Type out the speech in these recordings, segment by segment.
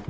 Four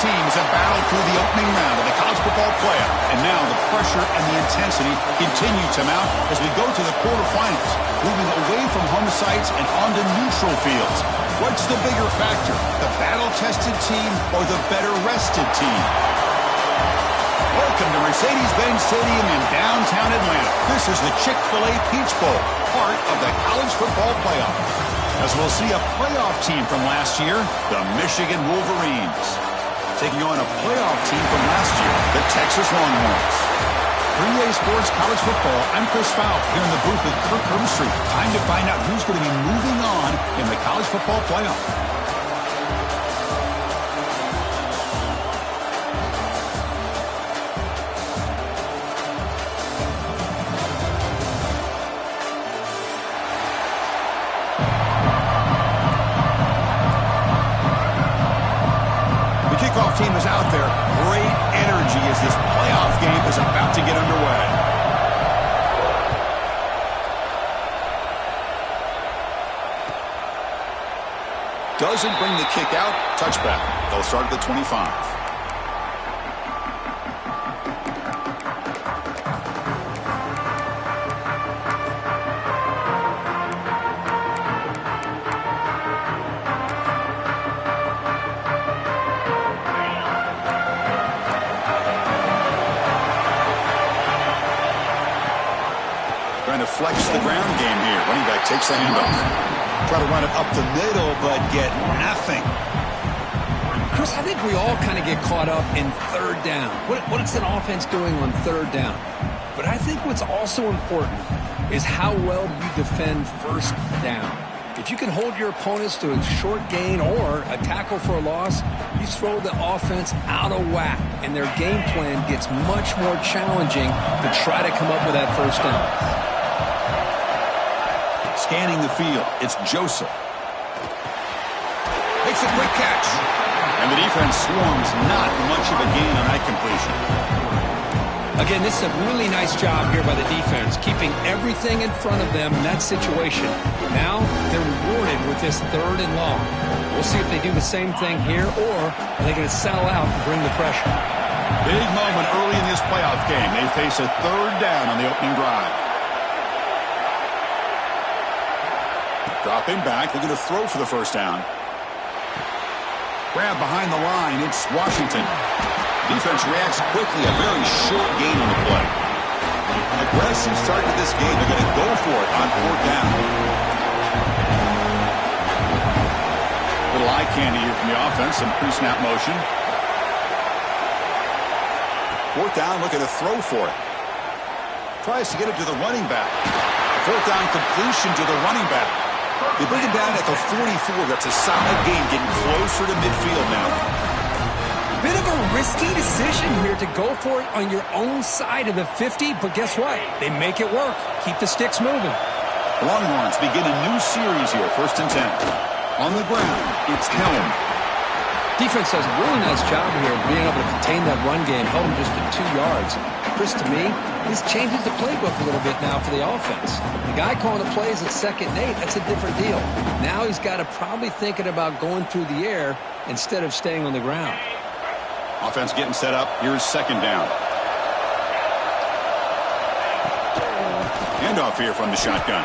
teams have battled through the opening round of the college football playoff, and now the pressure and the intensity continue to mount as we go to the quarterfinals, moving away from home sites and onto neutral fields. What's the bigger factor, the battle-tested team or the better-rested team? Welcome to Mercedes-Benz Stadium in downtown Atlanta. This is the Chick-fil-A Peach Bowl, part of the college football playoff. As we'll see a playoff team from last year, the Michigan Wolverines, taking on a playoff team from last year, the Texas Longhorns. For EA Sports College Football, I'm Chris Fout here in the booth with Kirk Herbstreit. Time to find out who's going to be moving on in the college football playoff. Team is out there. Great energy as this playoff game is about to get underway. Doesn't bring the kick out. Touchback. They'll start at the 25. Flex the ground game here. Running back takes the handoff. Try to run it up the middle, but get nothing. Chris, I think we all kind of get caught up in third down. What is an offense doing on third down? But I think what's also important is how well you defend first down. If you can hold your opponents to a short gain or a tackle for a loss, you throw the offense out of whack, and their game plan gets much more challenging to try to come up with that first down. Scanning the field, it's Joseph. Makes a quick catch. And the defense swarms, not much of a gain on that completion. Again, this is a really nice job here by the defense, keeping everything in front of them in that situation. Now they're rewarded with this third and long. We'll see if they do the same thing here, or are they going to settle out and bring the pressure? Big moment early in this playoff game. They face a third down on the opening drive. Dropping back, looking to throw for the first down. Grab behind the line, it's Washington. Defense reacts quickly, a very short gain on the play. An aggressive start to this game, they're going to go for it on fourth down. Little eye candy here from the offense, some pre-snap motion. Fourth down, looking to throw for it. Tries to get it to the running back. Fourth down completion to the running back. They bring it down at the 44. That's a solid gain, getting closer to midfield now. Bit of a risky decision here to go for it on your own side of the 50, but guess what? They make it work. Keep the sticks moving. Longhorns begin a new series here, 1st and 10. On the ground, it's Helm. Defense does a really nice job here of being able to contain that run game, held them just to 2 yards. Chris, to me, this changes the playbook a little bit now for the offense. The guy calling the plays at 2nd and 8, that's a different deal. Now he's got to probably thinking about going through the air instead of staying on the ground. Offense getting set up. Here's 2nd down. Handoff here from the shotgun.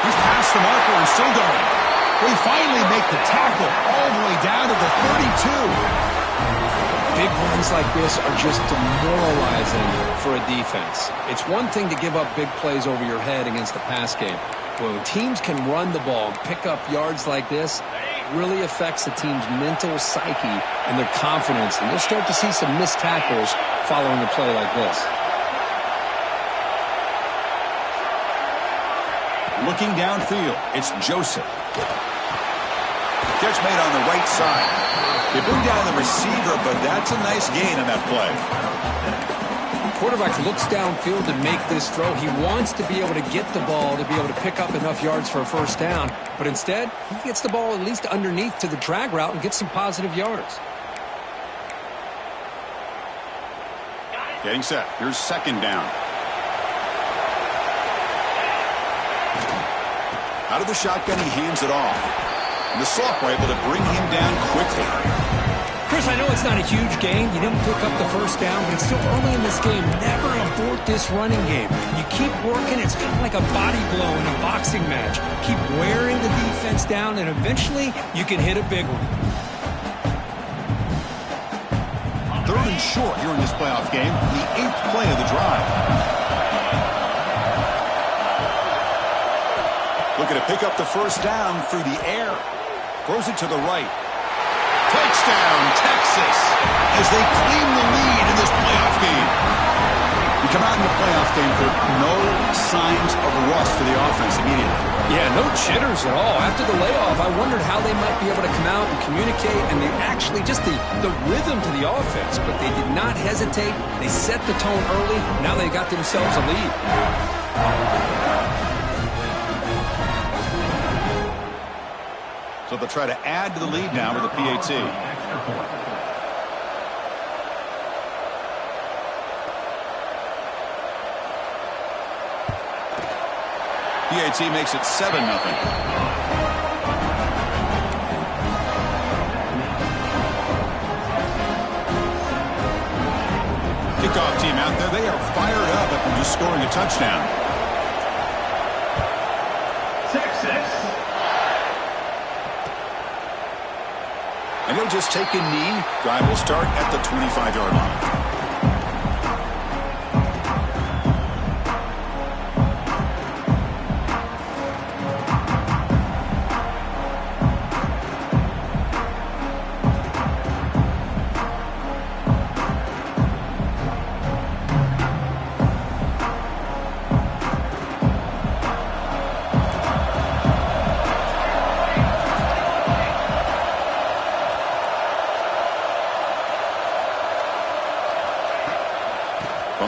He's past the marker and still going. They finally make the tackle all the way down to the 32. Big runs like this are just demoralizing for a defense. It's one thing to give up big plays over your head against the pass game. But when teams can run the ball and pick up yards like this, it really affects the team's mental psyche and their confidence. And you'll start to see some missed tackles following a play like this. Looking downfield, it's Joseph. Catch made on the right side. They bring down the receiver, but that's a nice gain on that play. quarterback looks downfield to make this throw. He wants to be able to get the ball to be able to pick up enough yards for a first down. But instead, he gets the ball at least underneath to the drag route and gets some positive yards. Getting set. Here's second down. Out of the shotgun, he hands it off. And the sophomore able to bring him down quickly. Chris, I know it's not a huge gain. You didn't pick up the first down, but it's still early in this game. Never abort this running game. You keep working. It's kind of like a body blow in a boxing match. Keep wearing the defense down, and eventually you can hit a big one. Third and short here in this playoff game. The 8th play of the drive. Looking to pick up the first down through the air. Throws it to the right. Touchdown, Texas, as they claim the lead in this playoff game. You come out in the playoff game with no signs of rust for the offense immediately. Yeah, no jitters at all. After the layoff, I wondered how they might be able to come out and communicate, and they actually just the rhythm to the offense, but they did not hesitate. They set the tone early. Now they got themselves a lead. So they'll try to add to the lead now with a PAT. PAT makes it 7-0. Kickoff team out there. They are fired up after just scoring a touchdown. And they'll just take a knee. Drive will start at the 25-yard line.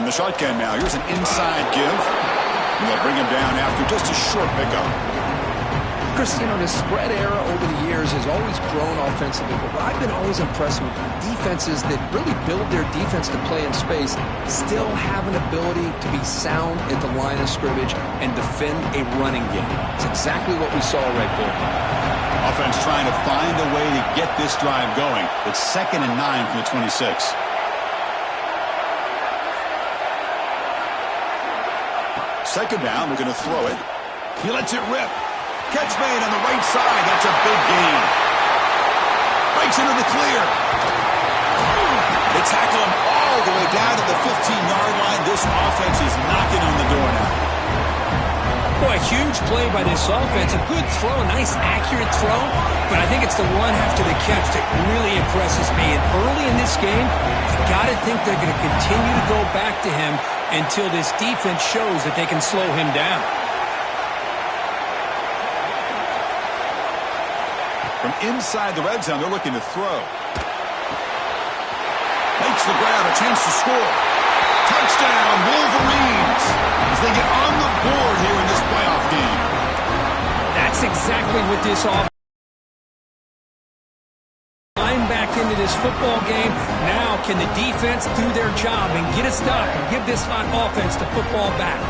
From the shotgun now, here's an inside give. And they'll bring him down after just a short pickup. Chris, you know, the spread era over the years has always grown offensively, but what I've been always impressed with defenses that really build their defense to play in space still have an ability to be sound at the line of scrimmage and defend a running game. It's exactly what we saw right there. Offense trying to find a way to get this drive going. It's 2nd and 9 from the 26. Second down, we're going to throw it. He lets it rip. Catch made on the right side. That's a big gain. Breaks into the clear. They tackle him all the way down to the 15-yard line. This offense is knocking on the door now. Boy, a huge play by this offense. A good throw, a nice accurate throw. But I think it's the run after the catch that really impresses me. And early in this game, you got to think they're going to continue to go back to him until this defense shows that they can slow him down. From inside the red zone, they're looking to throw. Makes the grab, a chance to score. Touchdown, Wolverines, as they get on the board here in this playoff game. That's exactly what this offense back into this football game. Now can the defense do their job and get a stop and give this hot offense the football back?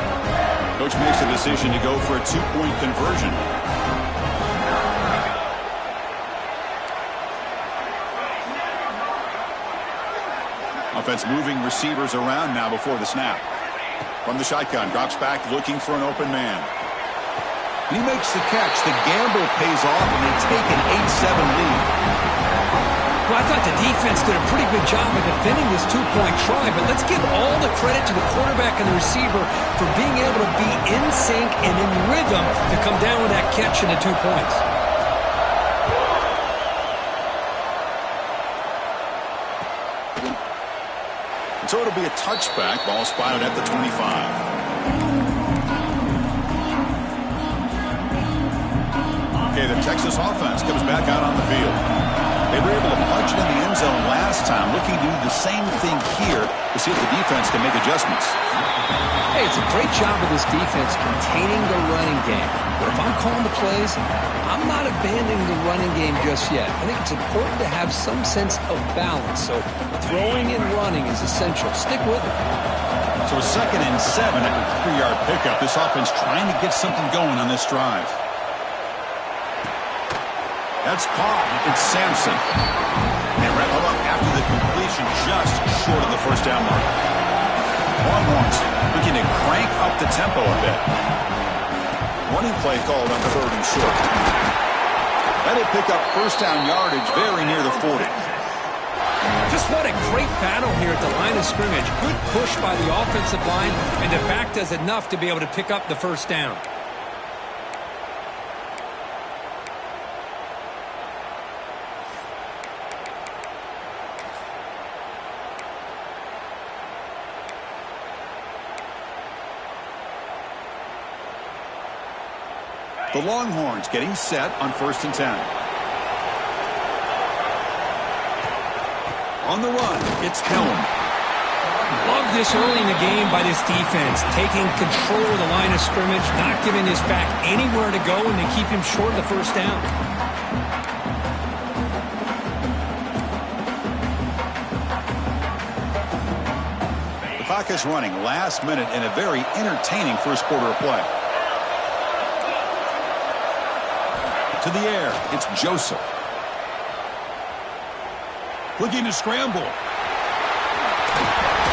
Coach makes a decision to go for a 2-point conversion. Offense moving receivers around now before the snap. From the shotgun, drops back looking for an open man. He makes the catch. The gamble pays off, and they take an 8-7 lead. Well, I thought the defense did a pretty good job of defending this two-point try, but let's give all the credit to the quarterback and the receiver for being able to be in sync and in rhythm to come down with that catch and the 2 points. So it'll be a touchback. Ball spotted at the 25. Okay, the Texas offense comes back out on the field. They were able to punch it in the end zone last time, looking to do the same thing here to see if the defense can make adjustments. Hey, it's a great job of this defense containing the running game. But if I'm calling the plays, I'm not abandoning the running game just yet. I think it's important to have some sense of balance. So throwing and running is essential. Stick with it. So a 2nd and 7 at a 3-yard pickup. This offense trying to get something going on this drive. That's caught. It's Sampson. And wrap him up after the completion just short of the first down mark. Longhorns looking to crank up the tempo a bit. Running play called on 3rd and short. That'll pick up first down yardage very near the 40. Just what a great battle here at the line of scrimmage. Good push by the offensive line, and the back does enough to be able to pick up the first down. The Longhorns getting set on 1st and 10. On the run, it's Helm. Love this early in the game by this defense, taking control of the line of scrimmage, not giving this back anywhere to go, and they keep him short of the first down. The clock is running last minute in a very entertaining first quarter of play. To the air, it's Joseph. Looking to scramble.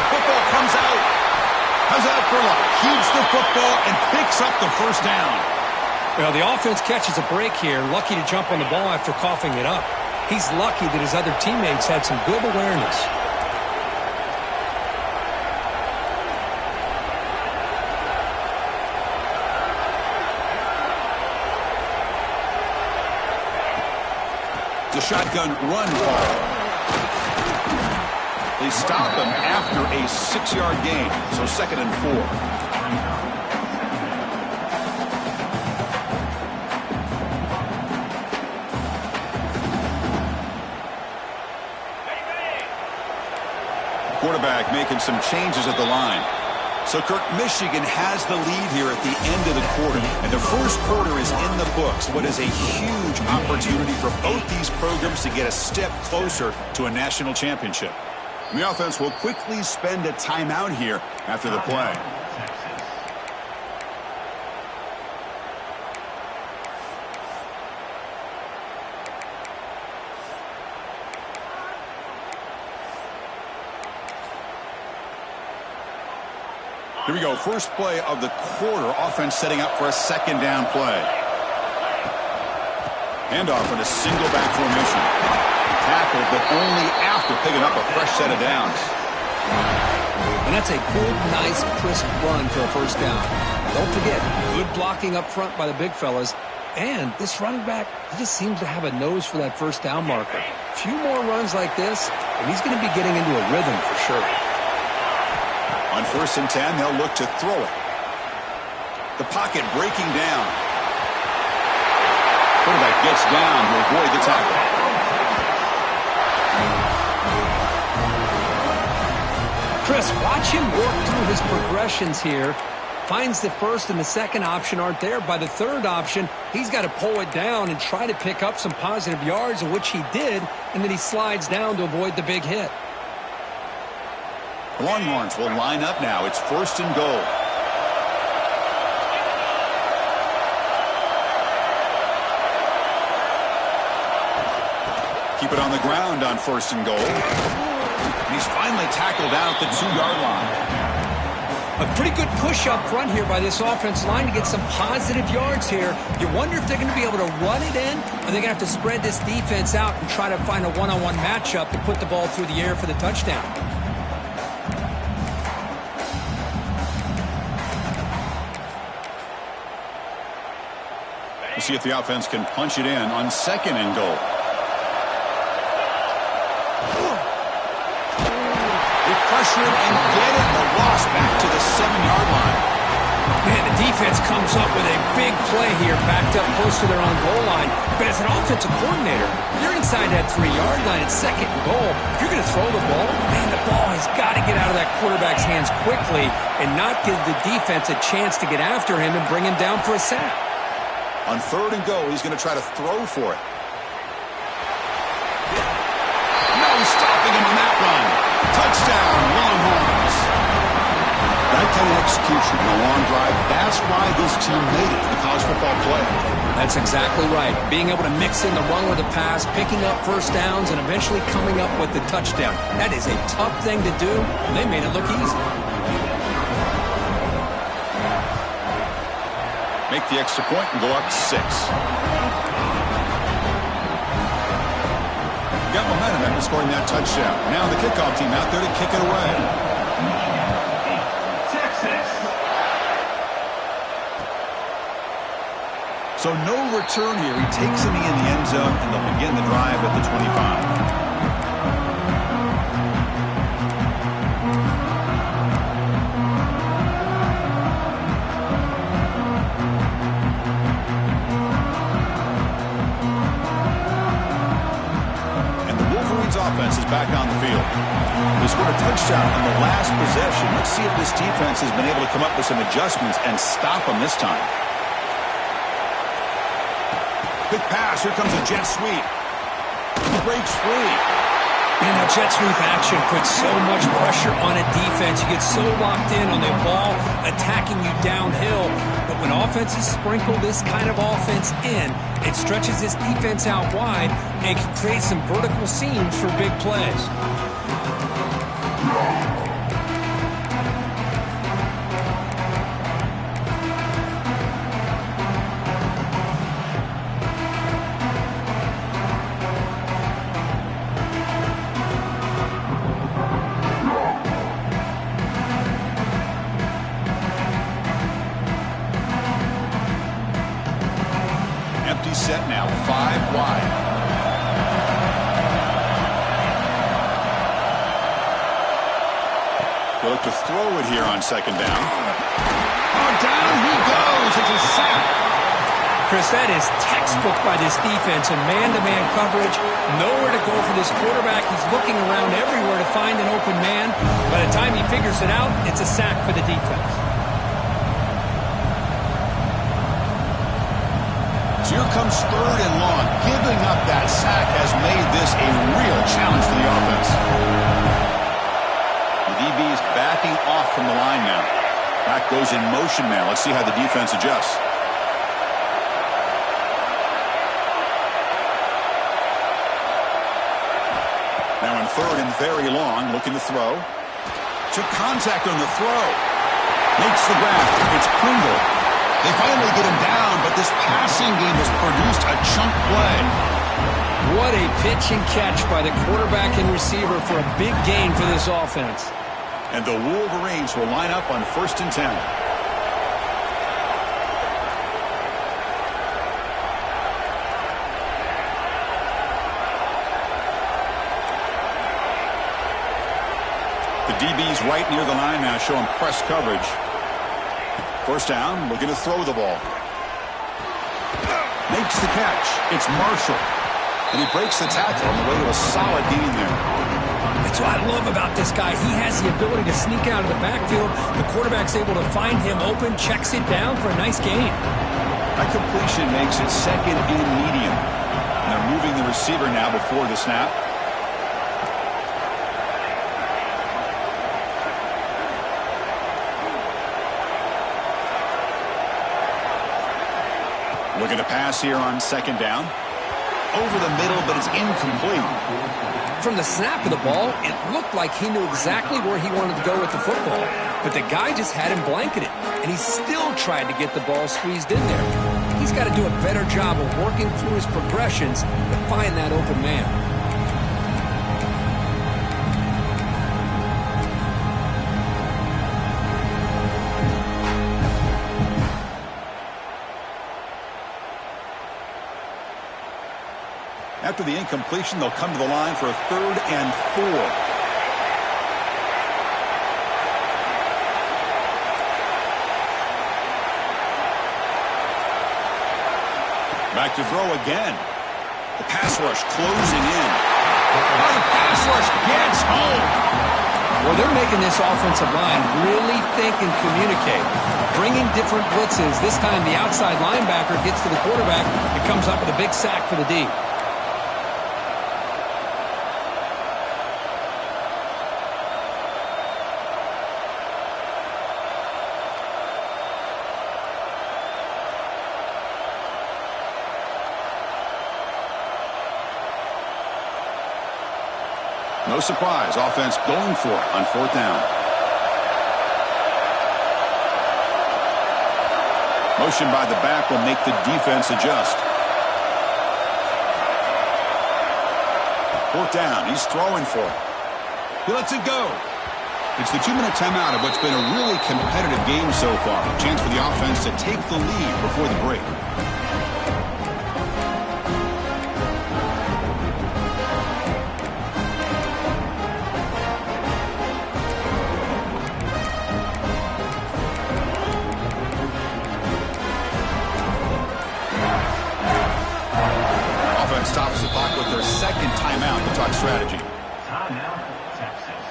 Football comes out. Comes out for luck. Keeps the football and picks up the first down. Well, the offense catches a break here. Lucky to jump on the ball after coughing it up. He's lucky that his other teammates had some good awareness. The shotgun run ball. They stop him after a 6-yard gain, so 2nd and 4. Quarterback making some changes at the line. So, Kirk, Michigan has the lead here at the end of the quarter, and the first quarter is in the books. What is a huge opportunity for both these programs to get a step closer to a national championship. The offense will quickly spend a timeout here after the play. Here we go. First play of the quarter. Offense setting up for a 2nd down play. Handoff in a single back formation. Tackled, but only after picking up a fresh set of downs. And that's a good, nice, crisp run for a first down. Don't forget, good blocking up front by the big fellas. And this running back, he just seems to have a nose for that first down marker. A few more runs like this, and he's going to be getting into a rhythm for sure. On 1st and 10, they'll look to throw it. The pocket breaking down. Quarterback gets down to avoid the tackle. Chris, watch him work through his progressions here. Finds the first and the second option aren't there. By the third option, he's got to pull it down and try to pick up some positive yards, which he did, and then he slides down to avoid the big hit. The Longhorns will line up now. It's 1st and goal. Keep it on the ground on 1st and goal. And he's finally tackled down at the 2-yard line. A pretty good push up front here by this offense line to get some positive yards here. You wonder if they're going to be able to run it in, or they're going to have to spread this defense out and try to find a one-on-one matchup to put the ball through the air for the touchdown. We'll see if the offense can punch it in on 2nd and goal. They pressure it and get it. The loss back to the 7-yard line. Man, the defense comes up with a big play here, backed up close to their own goal line. But as an offensive coordinator, you're inside that 3-yard line at second and goal. If you're going to throw the ball, man, the ball has got to get out of that quarterback's hands quickly and not give the defense a chance to get after him and bring him down for a sack. On 3rd and goal, he's going to try to throw for it. No stopping him on that run. Touchdown, Longhorns. That kind of execution in a long drive, that's why this team made it to the college football playoff. That's exactly right. Being able to mix in the run with the pass, picking up first downs, and eventually coming up with the touchdown. That is a tough thing to do, and they made it look easy. Make the extra point and go up 6. Got momentum after scoring that touchdown. Now the kickoff team out there to kick it away. So no return here. He takes him in the end zone, and they'll begin the drive at the 25. Offense is back on the field. They scored a touchdown on the last possession. Let's see if this defense has been able to come up with some adjustments and stop them this time. Big pass. Here comes a jet sweep. He breaks free. Man, that jet sweep action puts so much pressure on a defense. You get so locked in on the ball attacking you downhill. But when offenses sprinkle this kind of offense in, it stretches this defense out wide and can create some vertical seams for big plays. Empty set now, 5 wide. They'll look to throw it here on 2nd down. Oh, down he goes. It's a sack. Chris, that is textbook by this defense and man-to-man coverage. Nowhere to go for this quarterback. He's looking around everywhere to find an open man. By the time he figures it out, it's a sack for the defense. Here comes 3rd and long. Giving up that sack has made this a real challenge for the offense. The DB is backing off from the line now. Back goes in motion now. Let's see how the defense adjusts. Now on 3rd and very long, looking to throw. Took contact on the throw. Makes the grab. It's Pringle. They finally get him down, but this passing game has produced a chunk play. What a pitch and catch by the quarterback and receiver for a big gain for this offense. And the Wolverines will line up on 1st and 10. The DB's right near the line now, showing press coverage. 1st down, looking to throw the ball. Makes the catch. It's Marshall. And he breaks the tackle on the way to a solid gain there. That's what I love about this guy. He has the ability to sneak out of the backfield. The quarterback's able to find him open, checks it down for a nice gain. That completion makes it 2nd and medium. And they're moving the receiver now before the snap. Looking to pass here on 2nd down. Over the middle, but it's incomplete. From the snap of the ball, it looked like he knew exactly where he wanted to go with the football. But the guy just had him blanketed, and he still tried to get the ball squeezed in there. He's got to do a better job of working through his progressions to find that open man. After the incompletion, they'll come to the line for a 3rd and 4. Back to throw again. The pass rush closing in. Oh, the pass rush gets home. Well, they're making this offensive line really think and communicate. Bringing different blitzes. This time the outside linebacker gets to the quarterback and comes up with a big sack for the D. No surprise, offense going for it on 4th down. Motion by the back will make the defense adjust. 4th down, he's throwing for it. He lets it go. It's the 2-minute timeout of what's been a really competitive game so far. Chance for the offense to take the lead before the break. Stops the clock with their second timeout to talk strategy. Timeout, Texas.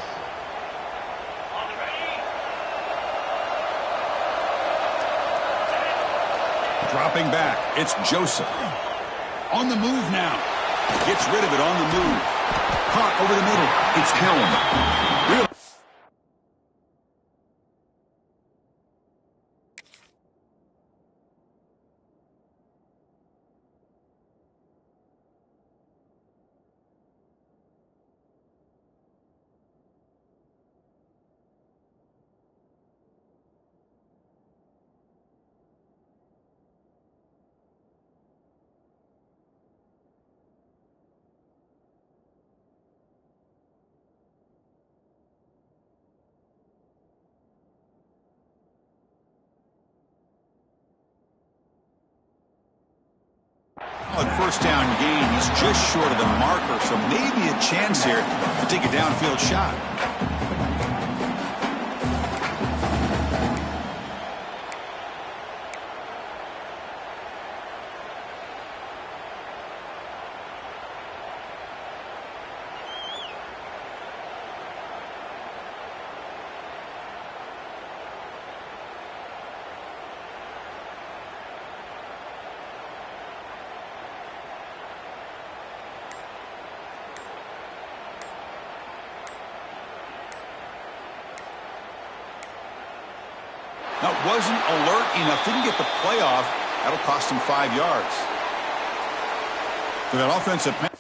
Dropping back, it's Joseph. On the move now. Gets rid of it on the move. Caught over the middle. It's Helm. Real. On 1st down gain, he's just short of the marker, so maybe a chance here to take a downfield shot. That wasn't alert enough. Didn't get the play off. That'll cost him 5 yards. For that offensive pass.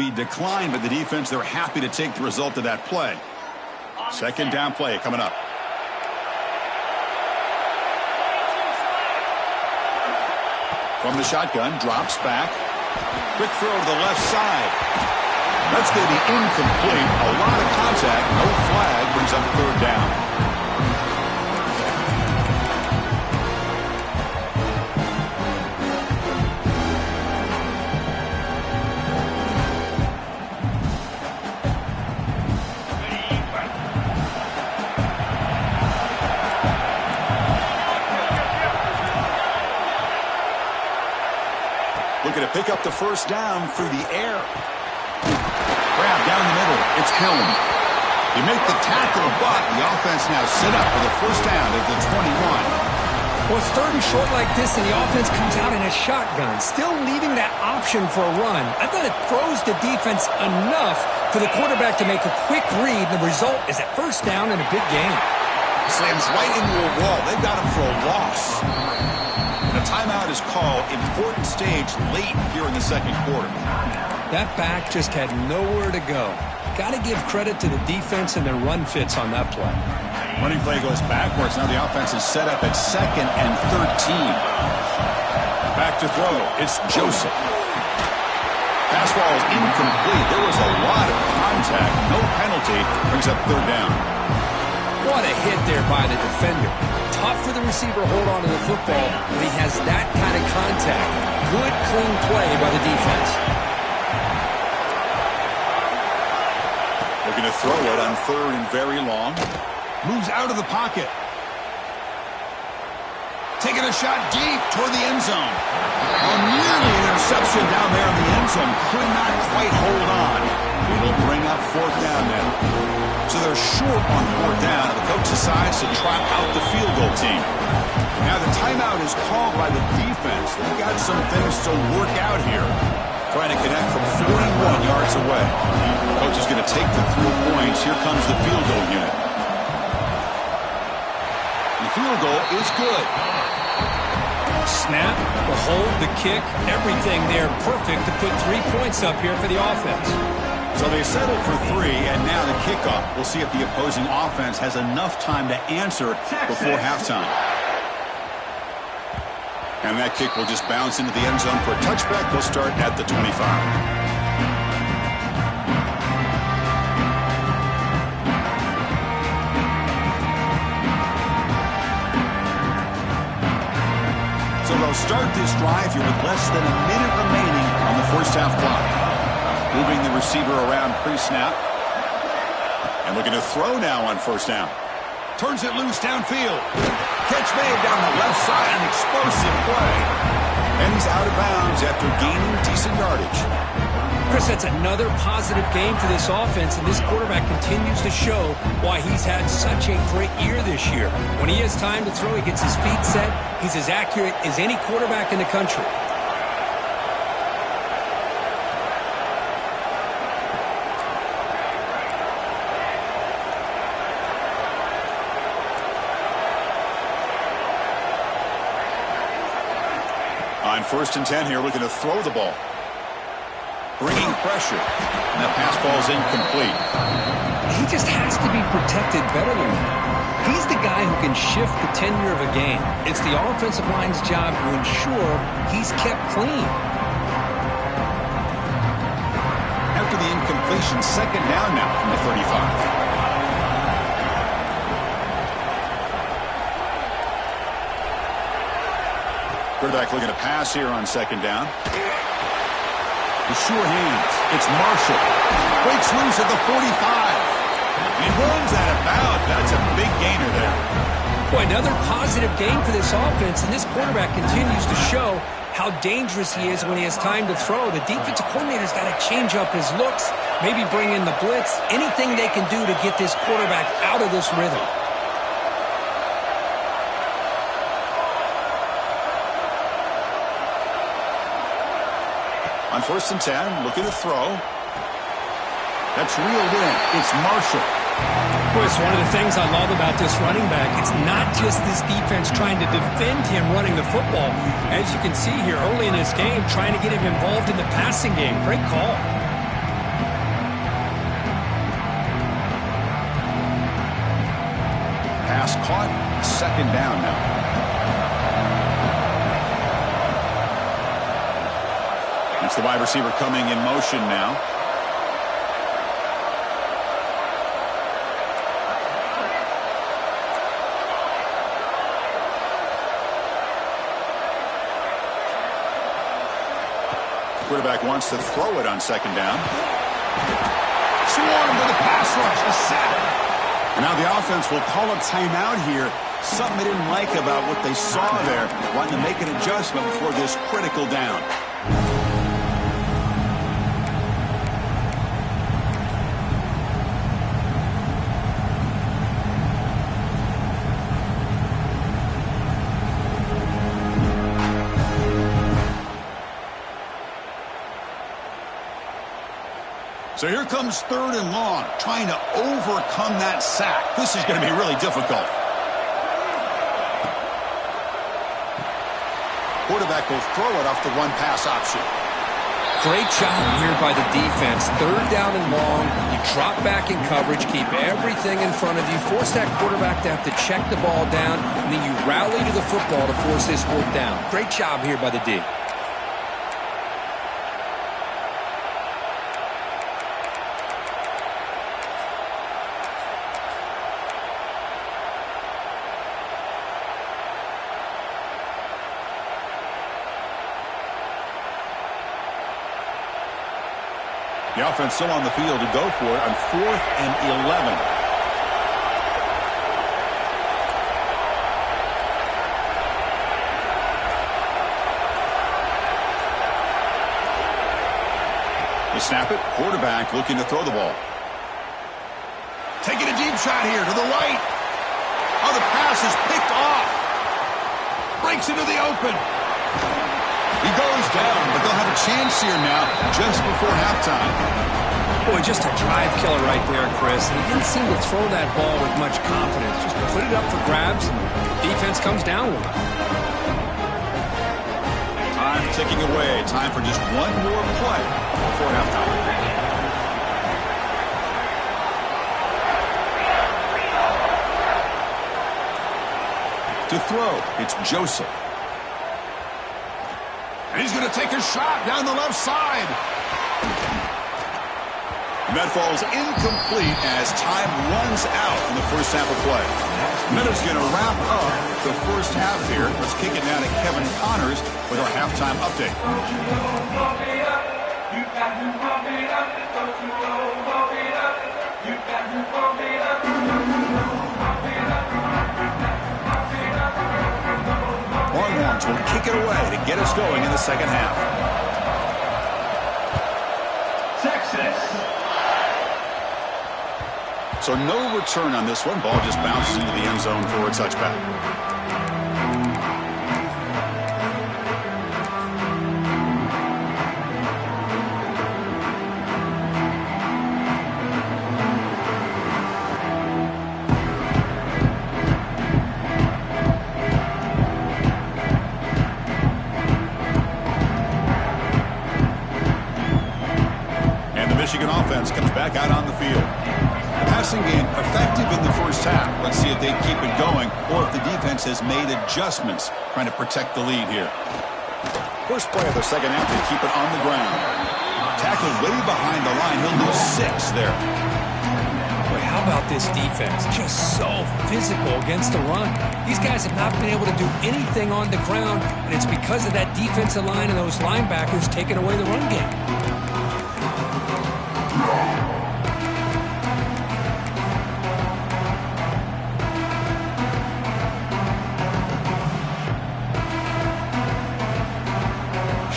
be declined by the defense. They're happy to take the result of that play. Second down play coming up. From the shotgun, drops back. Quick throw to the left side. That's going to be incomplete. A lot of contact. No flag. Brings up third down. Looking to pick up the first down through the air. Grab down the middle. It's Helm. You make the tackle, but the offense now set up for the first down at the 21. Well, it's third and short like this, and the offense comes out in a shotgun, still leaving that option for a run. I thought it throws the defense enough for the quarterback to make a quick read. The result is a first down and a big gain. Slams right into a wall. They've got him for a loss. And a timeout is called. Important stage late here in the second quarter. That back just had nowhere to go. Got to give credit to the defense and their run fits on that play. Running play goes backwards. Now the offense is set up at 2nd and 13. Back to throw. It's Joseph. Pass ball is incomplete. There was a lot of contact. No penalty. Brings up third down. What a hit there by the defender. Tough for the receiver to hold on to the football when he has that kind of contact. Good, clean play by the defense. Looking to throw it on third and very long. Moves out of the pocket. Taking a shot deep toward the end zone. Nearly an interception down there in the end zone. Could not quite hold on. It'll bring up fourth down now. So they're short on fourth down, and the coach decides to trot out the field goal team. Now the timeout is called by the defense. They've got some things to work out here. Trying to connect from 41 yards away. Coach is going to take the 3 points. Here comes the field goal unit. The field goal is good. Snap, the hold, the kick, everything there perfect to put 3 points up here for the offense. So they settled for 3, and now the kickoff. We'll see if the opposing offense has enough time to answer before halftime. And that kick will just bounce into the end zone for a touchback. They'll start at the 25. So they'll start this drive here with less than a minute remaining on the first half clock. Moving the receiver around pre-snap. And looking to throw now on first down. Turns it loose downfield. Catch made down the left side. An explosive play. And he's out of bounds after gaining decent yardage. Chris, that's another positive game for this offense, and this quarterback continues to show why he's had such a great year this year. When he has time to throw, he gets his feet set. He's as accurate as any quarterback in the country. On 1st and 10 here, looking to throw the ball. Bringing pressure. And that pass ball is incomplete. He just has to be protected better than that. He's the guy who can shift the tenure of a game. It's the offensive line's job to ensure he's kept clean. After the incompletion, second down now from the 35. Quarterback looking to pass here on second down. The sure hands. It's Marshall. Breaks loose at the 45. He runs out of bounds. That's a big gainer there. Boy, another positive game for this offense, and this quarterback continues to show how dangerous he is when he has time to throw. The defensive coordinator's got to change up his looks, maybe bring in the blitz, anything they can do to get this quarterback out of this rhythm. On 1st and 10, looking to throw. That's reeled in. It's Marshall. Boy, it's one of the things I love about this running back. It's not just this defense trying to defend him running the football. As you can see here early in this game, trying to get him involved in the passing game. Great call. second down now. It's the wide receiver coming in motion now. Quarterback wants to throw it on second down. Swarmed with a pass rush, a sack. And now the offense will call a timeout here. Something they didn't like about what they saw there. Wanting to make an adjustment before this critical down. So here comes third and long, trying to overcome that sack. This is going to be really difficult. Quarterback will throw it off the one-pass option. Great job here by the defense. Third down and long. You drop back in coverage, keep everything in front of you, force that quarterback to have to check the ball down, and then you rally to the football to force this fourth down. Great job here by the D. The offense still on the field to go for it on 4th and 11. They snap it. Quarterback looking to throw the ball. Taking a deep shot here to the right. Oh, the pass is picked off. Breaks into the open. He goes down, but they'll have a chance here now just before halftime. Boy, just a drive killer right there, Chris. And he didn't seem to throw that ball with much confidence. Just put it up for grabs, and the defense comes down with it. Time ticking away. Time for just one more play before halftime. To throw, it's Joseph. And he's going to take a shot down the left side. And that falls incomplete as time runs out in the first half of play. Meadows going to wrap up the first half here. Let's kick it now to Kevin Connors with our halftime update. Longhorns will kick it away to get us going in the second half. Texas. So no return on this one. Ball just bounces into the end zone for a touchback. Michigan offense comes back out on the field. The passing game effective in the first half. Let's see if they keep it going or if the defense has made adjustments trying to protect the lead here. First play of the second half, they keep it on the ground. Tackled way behind the line. He'll lose 6 there. Boy, how about this defense? Just so physical against the run. These guys have not been able to do anything on the ground, and it's because of that defensive line and those linebackers taking away the run game.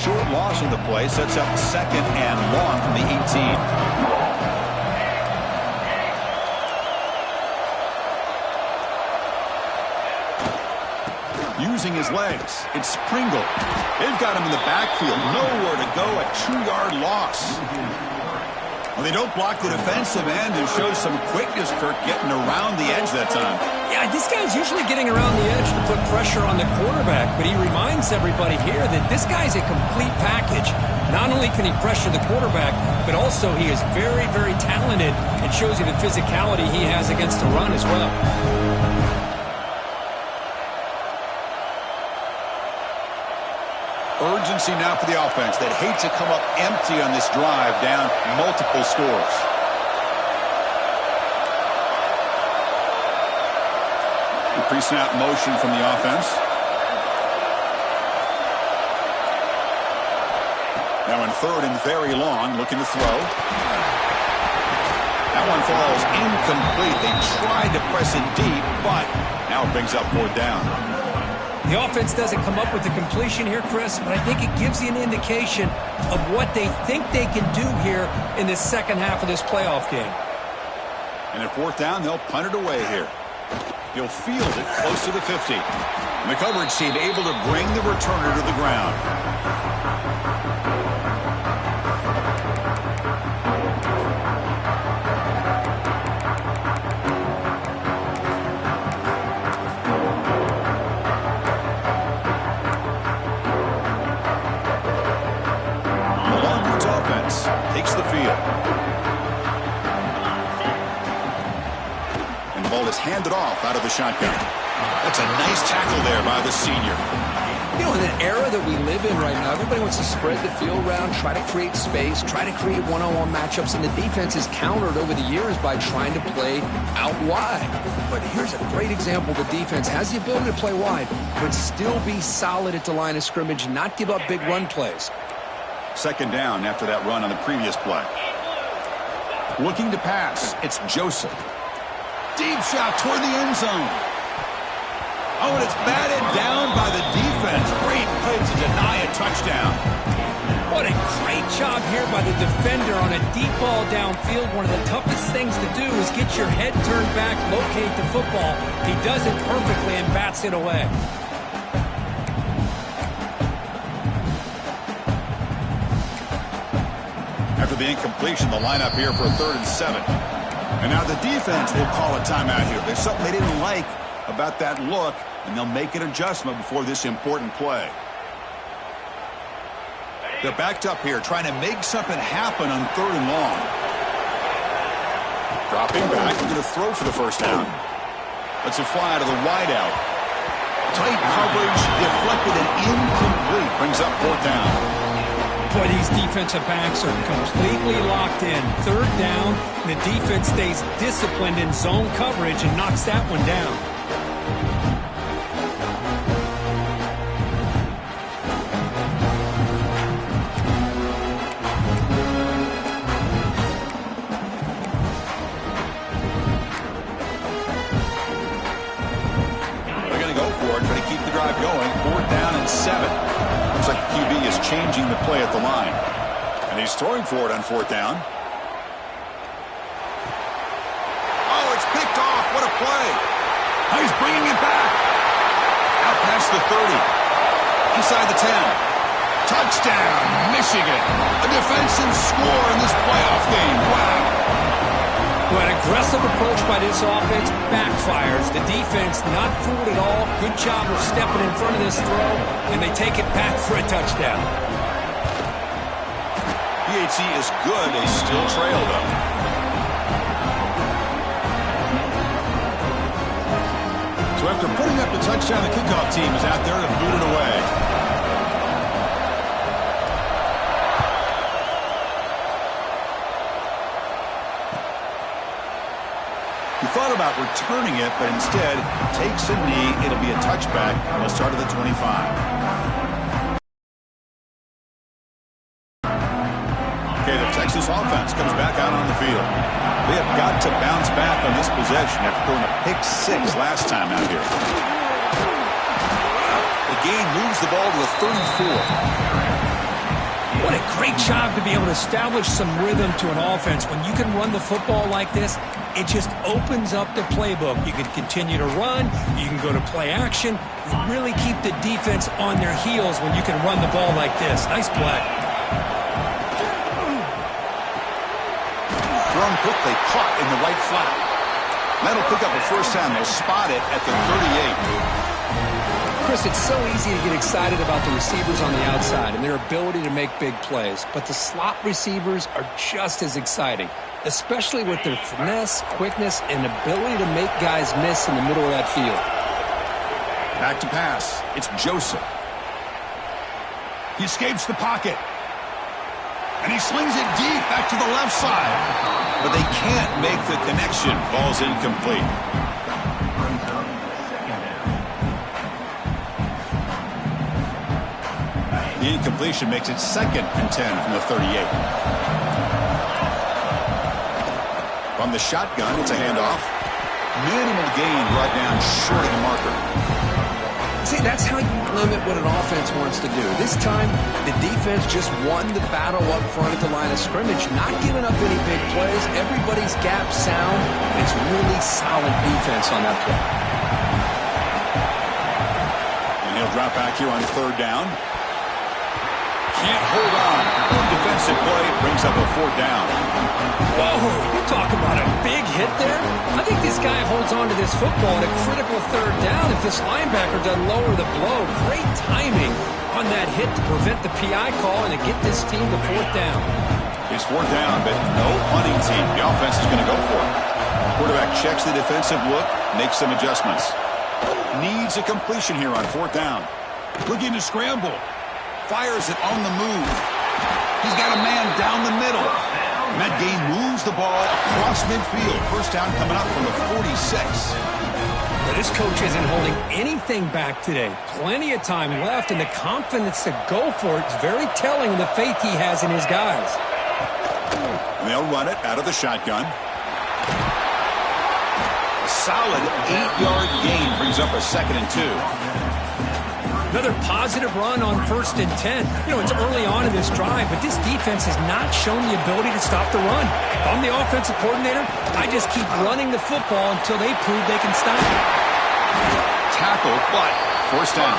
Short loss of the play sets up second and long from the 18. Using his legs, it's Pringle. They've got him in the backfield, nowhere to go, a 2-yard loss. Well, they don't block the defensive end and show some quickness, Kirk, getting around the edge that time. Yeah, this guy's usually getting around the edge to put pressure on the quarterback, but he reminds everybody here that this guy's a complete package. Not only can he pressure the quarterback, but also he is very, very talented and shows you the physicality he has against the run as well. Urgency now for the offense that hate to come up empty on this drive, down multiple scores. The pre-snap motion from the offense. Now in third and very long, looking to throw. That one falls incomplete. They tried to press it deep, but now it brings up fourth down. The offense doesn't come up with the completion here, Chris, but I think it gives you an indication of what they think they can do here in the second half of this playoff game. And at fourth down, they'll punt it away here. He'll field it close to the 50. And the coverage team able to bring the returner to the ground. Takes the field. And the ball is handed off out of the shotgun. That's a nice tackle there by the senior. You know, in an era that we live in right now, everybody wants to spread the field around, try to create space, try to create one-on-one matchups, and the defense is countered over the years by trying to play out wide. But here's a great example. The defense has the ability to play wide, but still be solid at the line of scrimmage and not give up big run plays. Second down after that run on the previous play. Looking to pass, it's Joseph. Deep shot toward the end zone. Oh, and it's batted down by the defense. Great play to deny a touchdown. What a great job here by the defender on a deep ball downfield. One of the toughest things to do is get your head turned back, locate the football. He does it perfectly and bats it away. After the incompletion, the lineup here for 3rd and 7. And now the defense will call a timeout here. There's something they didn't like about that look, and they'll make an adjustment before this important play. They're backed up here, trying to make something happen on 3rd and long. Dropping back, we're going to throw for the first down. Let's it fly to the wideout. Tight coverage, deflected and incomplete. Brings up fourth down. Boy, these defensive backs are completely locked in. 3rd down, the defense stays disciplined in zone coverage and knocks that one down. They're going to go for it, try to keep the drive going. 4th down and 7. Looks like the QB is changing the play at the line. And he's throwing for it on 4th down. Oh, it's picked off. What a play. Oh, he's bringing it back. Out past the 30. Inside the 10. Touchdown, Michigan. A defensive score in this playoff game. Wow. Well, an aggressive approach by this offense backfires. The defense not fooled at all. Good job of stepping in front of this throw, and they take it back for a touchdown. PHC is good. They still trail, though. So after putting up the touchdown, the kickoff team is out there to boot it away. He thought about returning it, but instead takes a knee. It'll be a touchback. They'll start at the 25. Okay, the Texas offense comes back out on the field. They have got to bounce back on this possession after throwing a pick 6 last time out here. The game moves the ball to the 34. What a great job to be able to establish some rhythm to an offense. When you can run the football like this, it just opens up the playbook. You can continue to run. You can go to play action. You really keep the defense on their heels when you can run the ball like this. Nice play. Thrown quickly, caught in the right flat. That'll pick up a first down. They'll spot it at the 38. Chris, it's so easy to get excited about the receivers on the outside and their ability to make big plays, but the slot receivers are just as exciting, especially with their finesse, quickness, and ability to make guys miss in the middle of that field. Back to pass. It's Joseph. He escapes the pocket. And he slings it deep back to the left side. But they can't make the connection. Ball's incomplete. The incompletion makes it 2nd and 10 from the 38. From the shotgun, it's a handoff. Minimal gain brought down short of the marker. See, that's how you limit what an offense wants to do. This time, the defense just won the battle up front at the line of scrimmage, not giving up any big plays. Everybody's gap sound. It's really solid defense on that play. And he'll drop back here on 3rd down. Can't hold on. Good defensive play brings up a 4th down. Whoa, you're talking about a big hit there? I think this guy holds on to this football at a critical 3rd down if this linebacker doesn't lower the blow. Great timing on that hit to prevent the PI call and to get this team to 4th down. It's 4th down, but no punting team. The offense is going to go for it. Quarterback checks the defensive look, makes some adjustments. Needs a completion here on 4th down. Looking to scramble. Fires it on the move. He's got a man down the middle. And that game moves the ball across midfield. 1st down coming up from the 46. But this coach isn't holding anything back today. Plenty of time left, and the confidence to go for it is very telling of the faith he has in his guys. And they'll run it out of the shotgun. A solid 8-yard gain brings up a 2nd and 2. Another positive run on 1st and 10. You know, it's early on in this drive, but this defense has not shown the ability to stop the run. If I'm the offensive coordinator, I just keep running the football until they prove they can stop it. Tackle, but 1st down.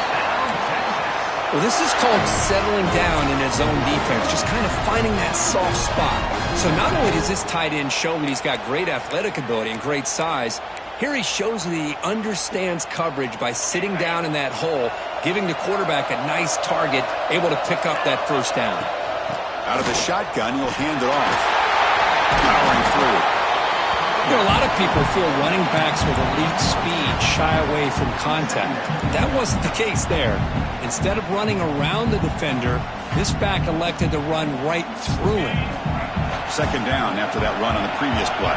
Well, this is called settling down in his own defense, just kind of finding that soft spot. So not only does this tight end show that he's got great athletic ability and great size, here he shows that he understands coverage by sitting down in that hole, giving the quarterback a nice target, able to pick up that 1st down. Out of the shotgun, he'll hand it off. Powering through. You know, a lot of people feel running backs with elite speed shy away from contact. That wasn't the case there. Instead of running around the defender, this back elected to run right through him. 2nd down after that run on the previous play.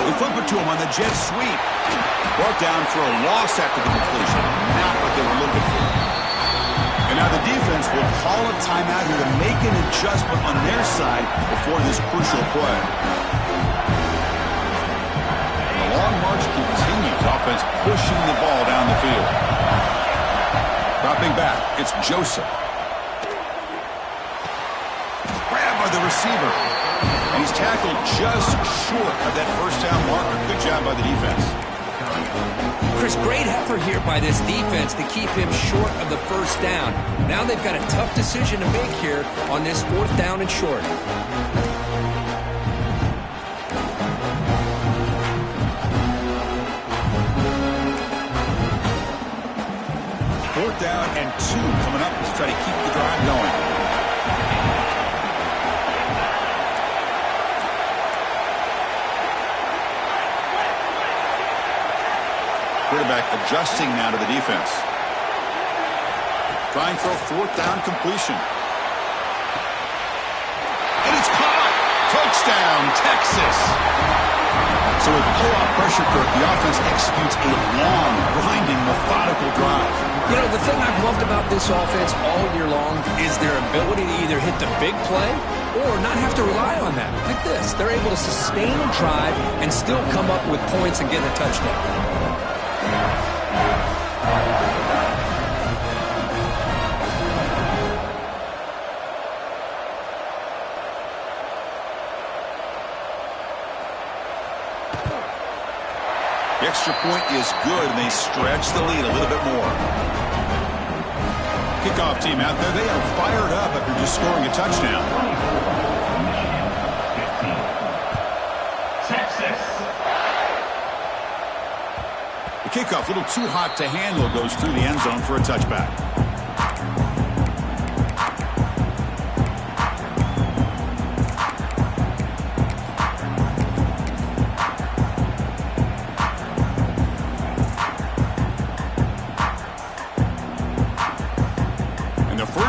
They flip it to him on the jet sweep. Brought down for a loss after the completion. Not what they were looking for. And now the defense will call a timeout here to make an adjustment on their side before this crucial play. And the long march continues. Offense pushing the ball down the field. Dropping back, it's Joseph. Grab by the receiver. And he's tackled just short of that 1st down marker. Good job by the defense. Chris, great effort here by this defense to keep him short of the 1st down. Now they've got a tough decision to make here on this 4th down and short. 4th down and 2 coming up to try to keep the drive going. Quarterback adjusting now to the defense. Trying for a 4th down completion. And it's caught! Touchdown, Texas! So with pull-off pressure, Kirk, the offense executes a long, grinding, methodical drive. You know, the thing I've loved about this offense all year long is their ability to either hit the big play or not have to rely on that. Like this, they're able to sustain a drive and still come up with points and get a touchdown. The extra point is good, and they stretch the lead a little bit more. Kickoff team out there, they are fired up after just scoring a touchdown. Texas. The kickoff, a little too hot to handle, goes through the end zone for a touchback.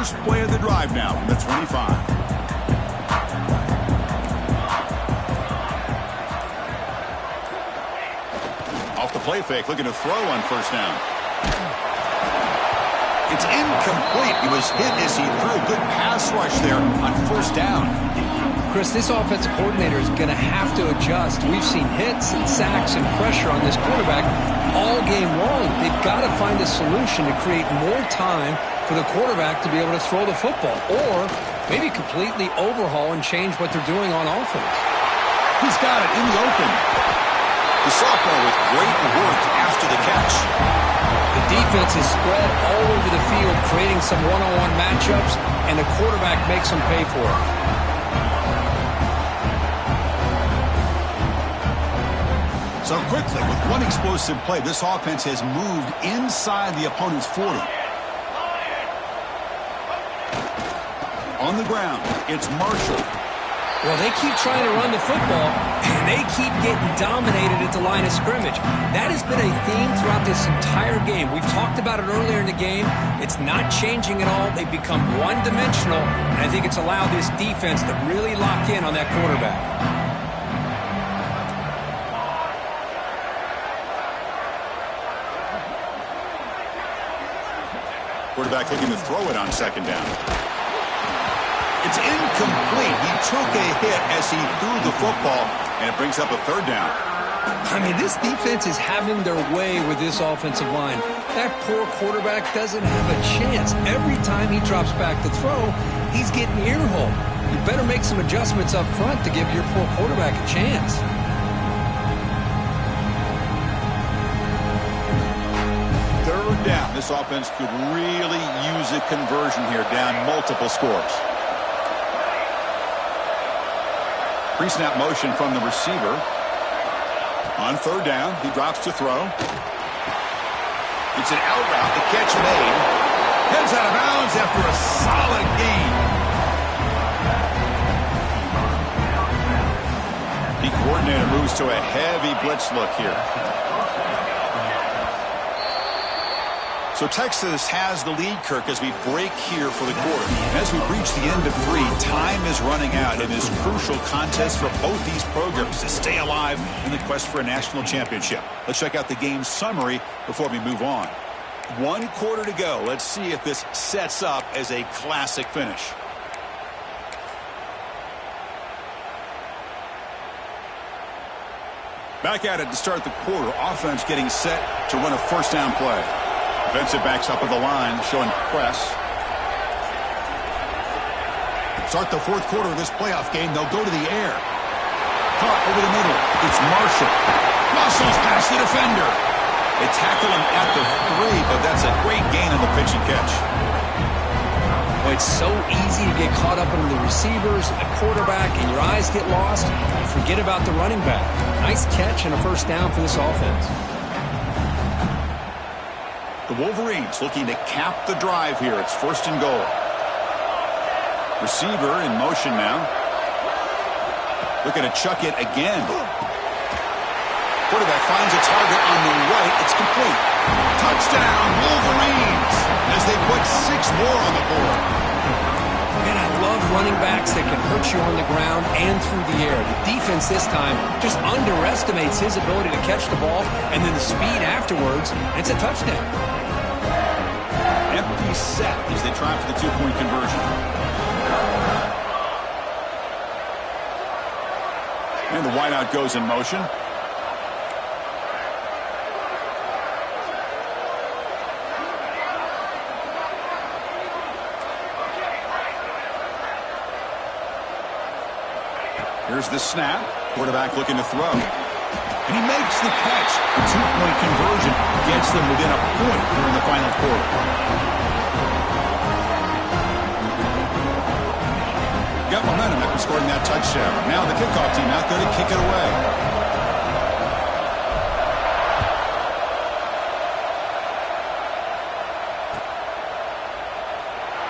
First play of the drive now from the 25. Off the play fake, looking to throw on first down. It's incomplete. He was hit as he threw. Good pass rush there on first down. Chris, this offensive coordinator is going to have to adjust. We've seen hits and sacks and pressure on this quarterback all game long. They've got to find a solution to create more time for the quarterback to be able to throw the football, or maybe completely overhaul and change what they're doing on offense. He's got it in the open. The sophomore with great work after the catch. The defense is spread all over the field, creating some one-on-one matchups, and the quarterback makes them pay for it. So quickly, with one explosive play, this offense has moved inside the opponent's 40. On the ground, it's Marshall. Well, they keep trying to run the football, and they keep getting dominated at the line of scrimmage. That has been a theme throughout this entire game. We've talked about it earlier in the game. It's not changing at all. They've become one-dimensional, and I think it's allowed this defense to really lock in on that quarterback. Quarterback looking to throw it on second down. It's incomplete. He took a hit as he threw the football, and it brings up a third down. I mean, this defense is having their way with this offensive line. That poor quarterback doesn't have a chance. Every time he drops back to throw, he's getting earholed. You better make some adjustments up front to give your poor quarterback a chance. Third down. This offense could really use a conversion here, down multiple scores. Pre-snap motion from the receiver. On third down, he drops to throw. It's an out route. The catch made. Heads out of bounds after a solid gain. The coordinator moves to a heavy blitz look here. So Texas has the lead, Kirk, as we break here for the quarter. As we reach the end of 3, time is running out in this crucial contest for both these programs to stay alive in the quest for a national championship. Let's check out the game summary before we move on. 1 quarter to go. Let's see if this sets up as a classic finish. Back at it to start the quarter. Offense getting set to run a first down play. Defensive backs up at the line, showing press. Start the 4th quarter of this playoff game. They'll go to the air. Caught over the middle. It's Marshall. Muscles past the defender. They tackle him at the 3, but that's a great gain on the pitch and catch. Well, it's so easy to get caught up under the receivers, the quarterback, and your eyes get lost. You forget about the running back. Nice catch and a first down for this offense. The Wolverines looking to cap the drive here. It's 1st and goal. Receiver in motion now. Looking to chuck it again. Quarterback finds a target on the right. It's complete. Touchdown, Wolverines, as they put 6 more on the board. Man, I love running backs that can hurt you on the ground and through the air. The defense this time just underestimates his ability to catch the ball, and then the speed afterwards, and it's a touchdown. Empty set as they try for the 2-point conversion. And the wideout goes in motion. Here's the snap. Quarterback looking to throw. And he makes the catch. The 2-point conversion gets them within a point here in the final quarter. Got momentum after scoring that touchdown. Now the kickoff team out there to kick it away.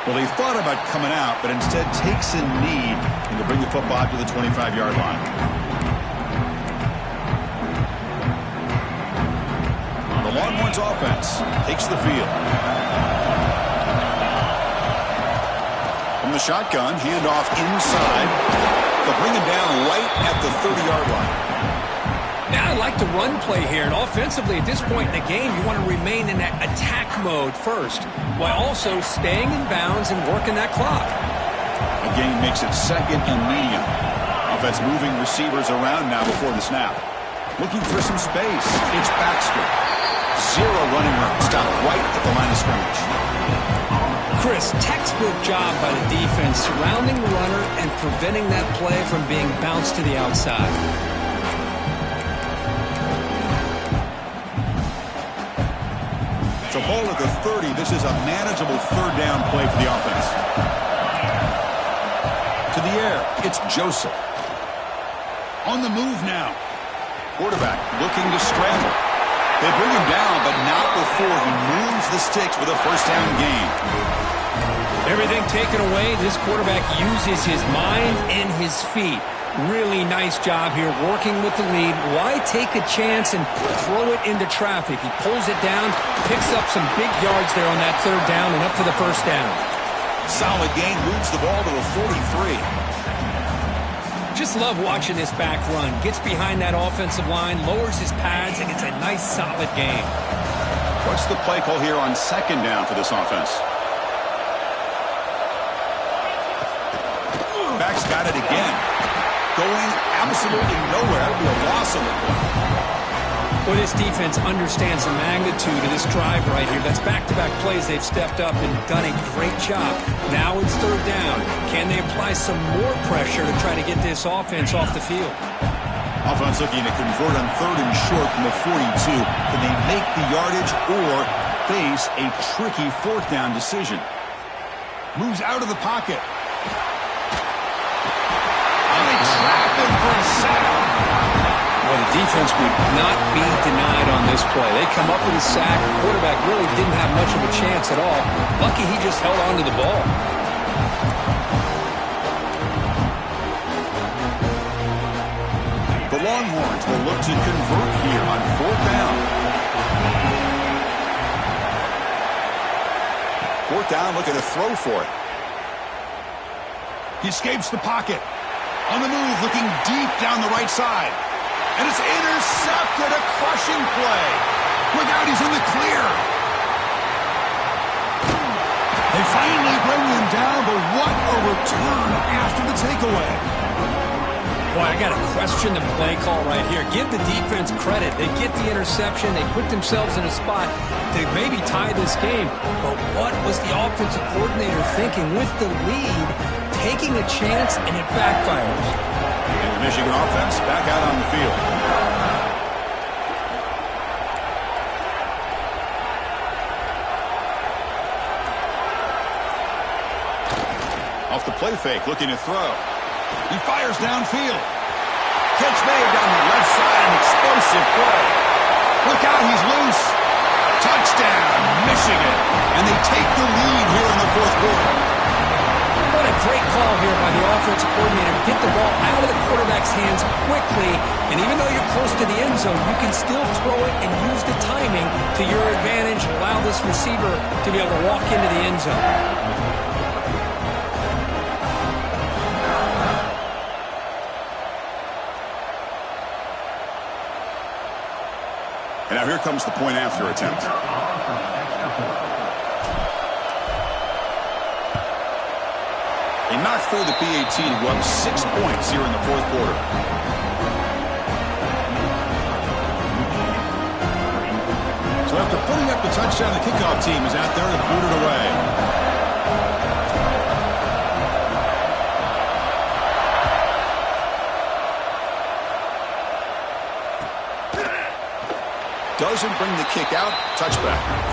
Well, he thought about coming out, but instead takes a knee and to bring the football out to the 25-yard line. The Longhorns offense takes the field. the shotgun, handoff inside. They'll bring him down right at the 30-yard line. Now I like the run play here, and offensively at this point in the game, you want to remain in that attack mode first, while also staying in bounds and working that clock. A gain makes it second and medium. Offense moving receivers around now before the snap. Looking for some space. It's Baxter. Zero running room. Stop right at the line of scrimmage. Chris, textbook job by the defense, surrounding the runner and preventing that play from being bounced to the outside. So ball at the 30. This is a manageable third down play for the offense. To the air, it's Joseph. On the move now. Quarterback looking to scramble. They bring him down, but not before he moves the sticks with a first down gain. Everything taken away, this quarterback uses his mind and his feet. Really nice job here working with the lead. Why take a chance and throw it into traffic? He pulls it down, picks up some big yards there on that third down and up for the first down. Solid gain, moves the ball to the 43. Just love watching this back run. Gets behind that offensive line, lowers his pads, and it's a nice solid game. What's the play call here on second down for this offense? Back's got it again. Going absolutely nowhere. That'll be a loss on the play. Well, this defense understands the magnitude of this drive right here. That's back-to-back plays. They've stepped up and done a great job. Now it's third down. Can they apply some more pressure to try to get this offense off the field? Offense looking to convert on third and short from the 42. Can they make the yardage or face a tricky fourth down decision? Moves out of the pocket. Trap him for a sack. Well, the defense would not be denied on this play. They come up with a sack. The quarterback really didn't have much of a chance at all. Lucky he just held on to the ball. The Longhorns will look to convert here on fourth down. Fourth down, looking to throw for it. He escapes the pocket. On the move, looking deep down the right side. And it's intercepted, a crushing play. Look out, he's in the clear. They finally bring him down, but what a return after the takeaway. Boy, I got to question the play call right here. Give the defense credit. They get the interception. They put themselves in a spot to maybe tie this game. But what was the offensive coordinator thinking with the lead? Taking a chance, and it backfires. And the Michigan offense back out on the field. Off the play fake, looking to throw. He fires downfield. Catch made down the left side, an explosive play. Look out, he's loose. Touchdown, Michigan. And they take the lead here in the fourth quarter. What a great call here by the offensive coordinator. Get the ball out of the quarterback's hands quickly, and even though you're close to the end zone, you can still throw it and use the timing to your advantage. Allow this receiver to be able to walk into the end zone. And now here comes the point after attempt. They knocked through the PAT to go up 6 points here in the fourth quarter. So after putting up the touchdown, the kickoff team is out there to boot it away. Doesn't bring the kick out. Touchback.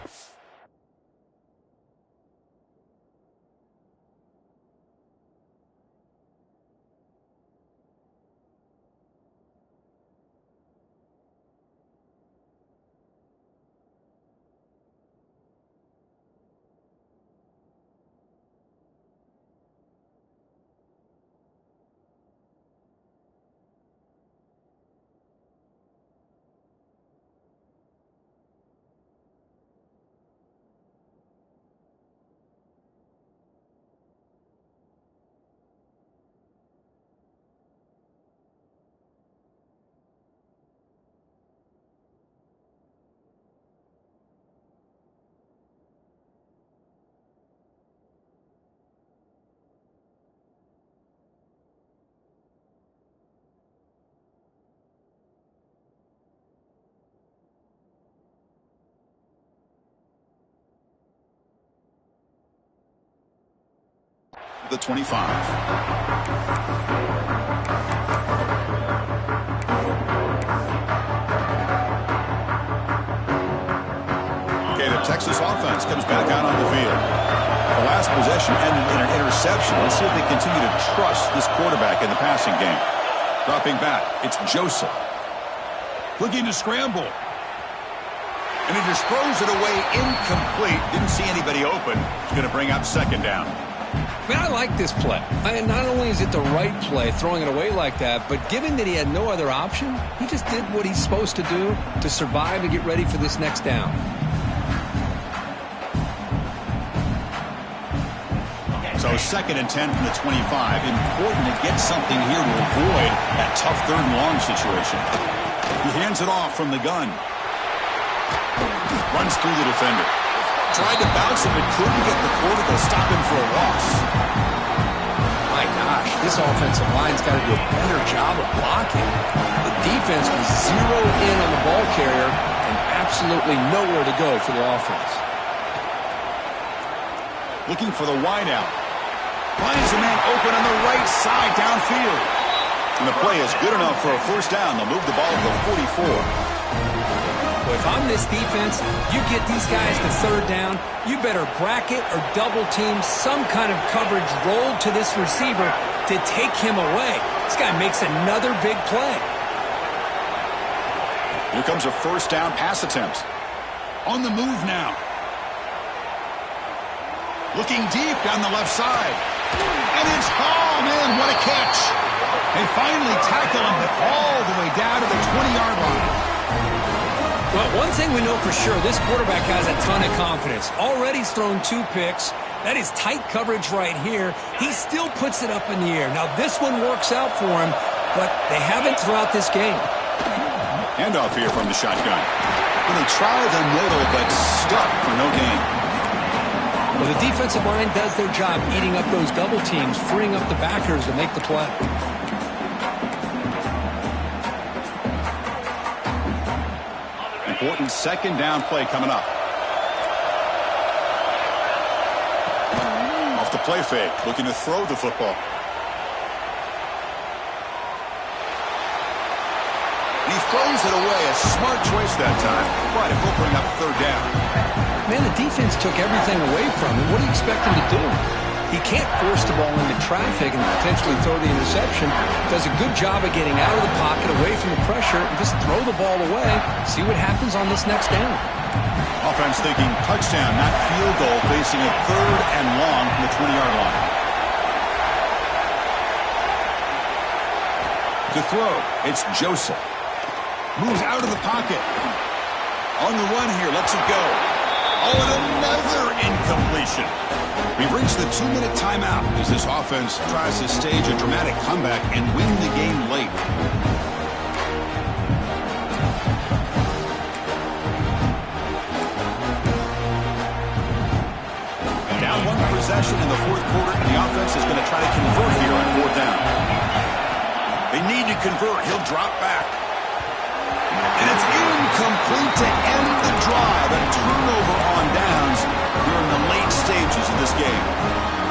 the 25. Okay, the Texas offense comes back out on the field. The last possession ended in an interception. Let's see if they continue to trust this quarterback in the passing game. Dropping back, it's Joseph. Looking to scramble. And he just throws it away incomplete. Didn't see anybody open. It's going to bring up second down. Man, I like this play. Not only is it the right play, throwing it away like that, but given that he had no other option, he just did what he's supposed to do to survive and get ready for this next down. So 2nd and 10 from the 25. Important to get something here to avoid that tough 3rd and long situation. He hands it off from the gun. Runs through the defender. Tried to bounce him, but couldn't get the quarter to stop him for a loss. My gosh, this offensive line's got to do a better job of blocking. The defense was zeroed in on the ball carrier and absolutely nowhere to go for the offense. Looking for the wideout. Finds a man open on the right side downfield. And the play is good enough for a first down. They'll move the ball to the 44. Well, if I'm this defense, you get these guys to 3rd down, you better bracket or double team some kind of coverage rolled to this receiver to take him away. This guy makes another big play. Here comes a first down pass attempt. On the move now. Looking deep down the left side. And it's Hall, man, what a catch. They finally tackle him all the way down to the 20-yard line. Well, one thing we know for sure, this quarterback has a ton of confidence. Already he's thrown 2 picks. That is tight coverage right here. He still puts it up in the air. Now, this one works out for him, but they haven't throughout this game. Handoff here from the shotgun. Well, they tried the middle, but stuck for no gain. Well, the defensive line does their job eating up those double teams, freeing up the backers to make the play. Important 2nd down play coming up. Off the play fake, looking to throw the football. He throws it away, a smart choice that time, but it will bring up 3rd down. Man, the defense took everything away from him. What do you expect him to do? He can't force the ball into traffic and potentially throw the interception. Does a good job of getting out of the pocket, away from the pressure, and just throw the ball away. See what happens on this next down. Offense thinking touchdown, not field goal, facing a 3rd and long from the 20-yard line. To throw, it's Joseph. Moves out of the pocket. On the run here, lets it go. Oh, and another incompletion. We've reached the 2-minute timeout as this offense tries to stage a dramatic comeback and win the game late. Down 1 possession in the 4th quarter, and the offense is going to try to convert here on 4th down. They need to convert. He'll drop back. And it's incomplete to end the drive. A turnover on downs during the late stages of this game.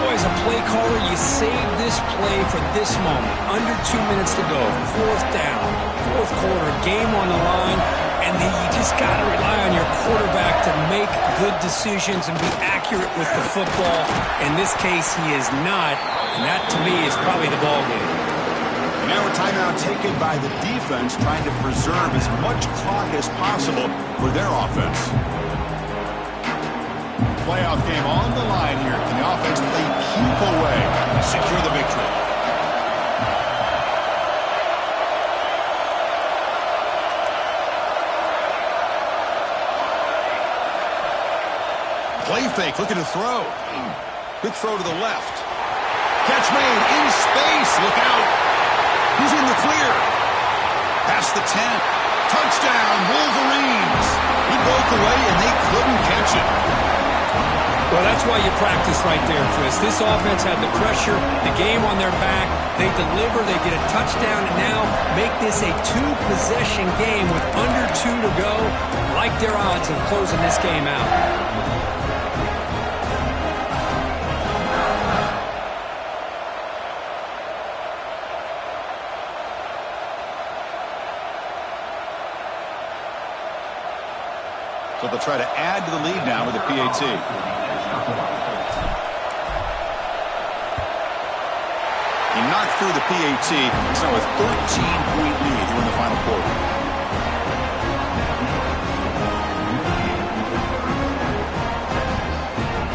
Boy, as a play caller, you save this play for this moment. Under 2 minutes to go. 4th down. 4th quarter. Game on the line. And then you just got to rely on your quarterback to make good decisions and be accurate with the football. In this case, he is not. And that, to me, is probably the ball game. Now a timeout taken by the defense, trying to preserve as much clock as possible for their offense. Playoff game on the line here. Can the offense play keep away, secure the victory? Play fake, looking to throw. Quick throw to the left. Catch made in space. Look out. He's in the clear. Past the 10. Touchdown, Wolverines. He broke away, and they couldn't catch it. Well, that's why you practice right there, Chris. This offense had the pressure, the game on their back. They deliver, they get a touchdown, and now make this a 2-possession game with under 2 to go. Like their odds of closing this game out. So they'll try to add to the lead now with a PAT. He knocked through the PAT. It's now a 13-point lead here in the final quarter.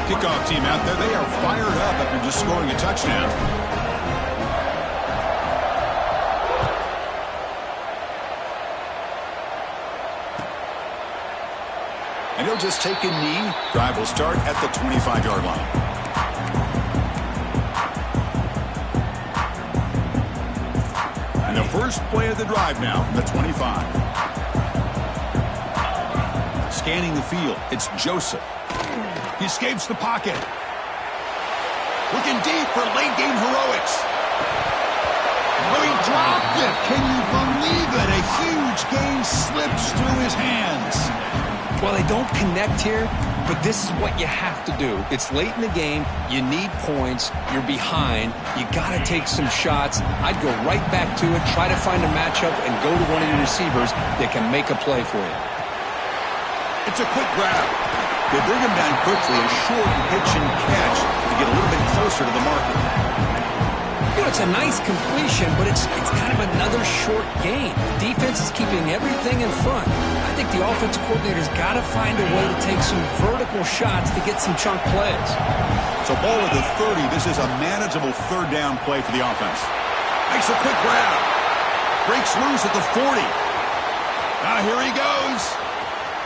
Kickoff team out there. They are fired up after just scoring a touchdown. And he'll just take a knee. Drive will start at the 25-yard line. And the first play of the drive now from the 25. Scanning the field, it's Joseph. He escapes the pocket. Looking deep for late-game heroics. Oh, he dropped it. Can you believe it? A huge gain slips through his hands. Well, they don't connect here, but this is what you have to do. It's late in the game. You need points. You're behind. You got to take some shots. I'd go right back to it, try to find a matchup, and go to one of your receivers that can make a play for you. It's a quick grab. They bring him down quickly, a short pitch and catch to get a little bit closer to the marker. You know, it's a nice completion, but it's kind of another short gain. The defense is keeping everything in front. I think the offensive coordinator's got to find a way to take some vertical shots to get some chunk plays. So ball at the 30. This is a manageable third down play for the offense. Makes a quick grab. Breaks loose at the 40. Now here he goes.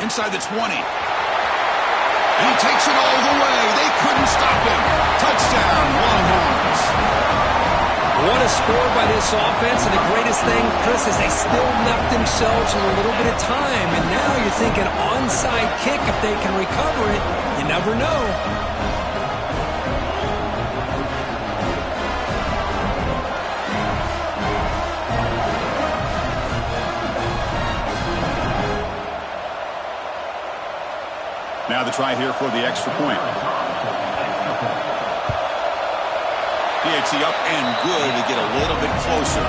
Inside the 20. And he takes it all the way. They couldn't stop him. Touchdown, Longhorns. What a score by this offense, and the greatest thing, Chris, is they still left themselves with a little bit of time, and now you're thinking onside kick if they can recover it. You never know. Now the try here for the extra point. PAT up and good to get a little bit closer.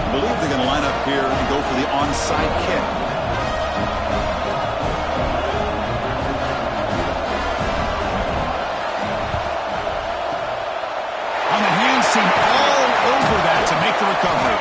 I believe they're going to line up here and go for the onside kick. On the hands team all over that to make the recovery.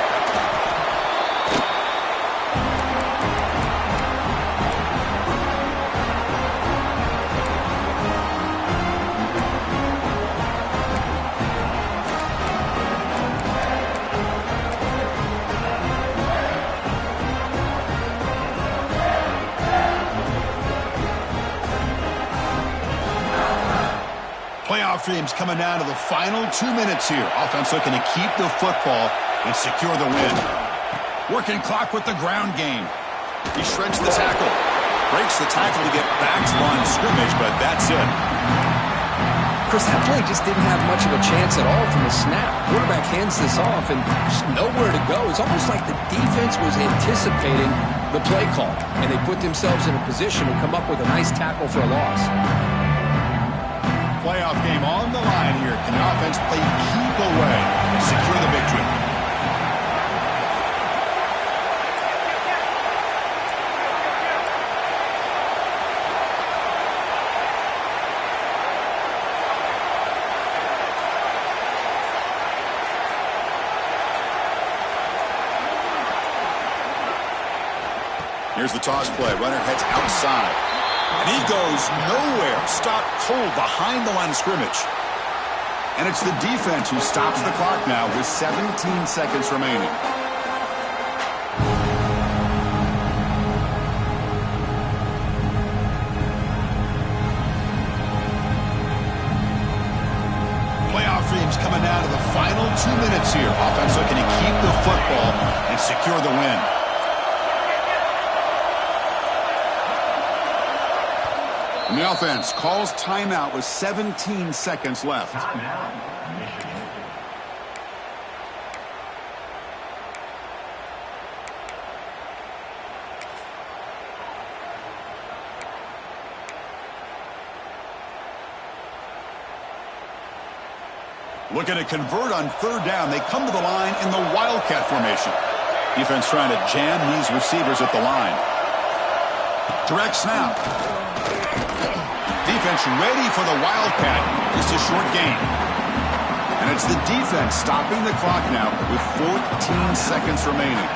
Playoff dreams coming down to the final 2 minutes here. Offense looking to keep the football and secure the win. Working clock with the ground game. He shreds the tackle. Breaks the tackle to get back to line of scrimmage, but that's it. Chris, that play just didn't have much of a chance at all from the snap. Quarterback hands this off and just nowhere to go. It's almost like the defense was anticipating the play call, and they put themselves in a position to come up with a nice tackle for a loss. Playoff game on the line here. Can the offense play keep away and secure the victory? Here's the toss play. Runner heads outside. And he goes nowhere. Stopped cold behind the line of scrimmage. And it's the defense who stops the clock now with 17 seconds remaining. Playoff dreams coming down to the final 2 minutes here. Offense looking to keep the football and secure the win. And the offense calls timeout with 17 seconds left. Looking to convert on third down. They come to the line in the Wildcat formation. Defense trying to jam these receivers at the line. Direct snap. Defense ready for the Wildcat. Just a short gain. And it's the defense stopping the clock now with 14 seconds remaining.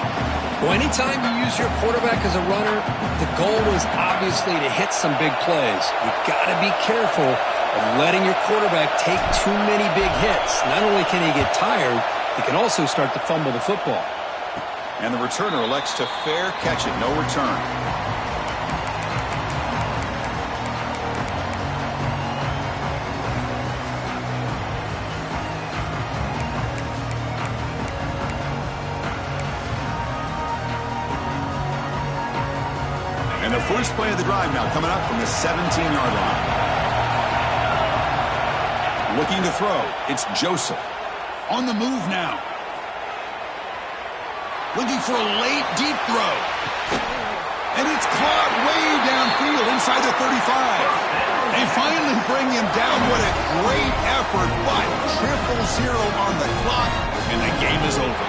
Well, anytime you use your quarterback as a runner, the goal is obviously to hit some big plays. You've got to be careful of letting your quarterback take too many big hits. Not only can he get tired, he can also start to fumble the football. And the returner elects to fair catch it. No return. And the first play of the drive now coming up from the 17-yard line. Looking to throw. It's Joseph. On the move now. Looking for a late, deep throw. And it's caught way downfield inside the 35. They finally bring him down. What a great effort, but 0-0 on the clock, and the game is over.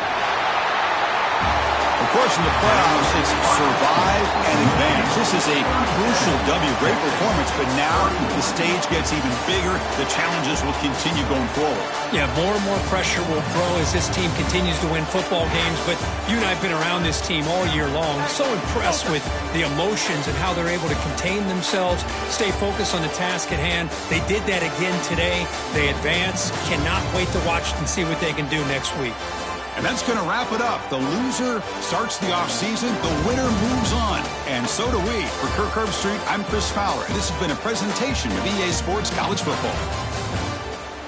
Of course, in the playoffs, it's survive and advance. This is a crucial W. Great performance, but now the stage gets even bigger. The challenges will continue going forward. Yeah, more and more pressure will grow as this team continues to win football games, but you and I have been around this team all year long. So impressed with the emotions and how they're able to contain themselves, stay focused on the task at hand. They did that again today. They advance. Cannot wait to watch and see what they can do next week. And that's going to wrap it up. The loser starts the offseason. The winner moves on. And so do we. For Kirk Herbstreit, I'm Chris Fowler. And this has been a presentation of EA Sports College Football.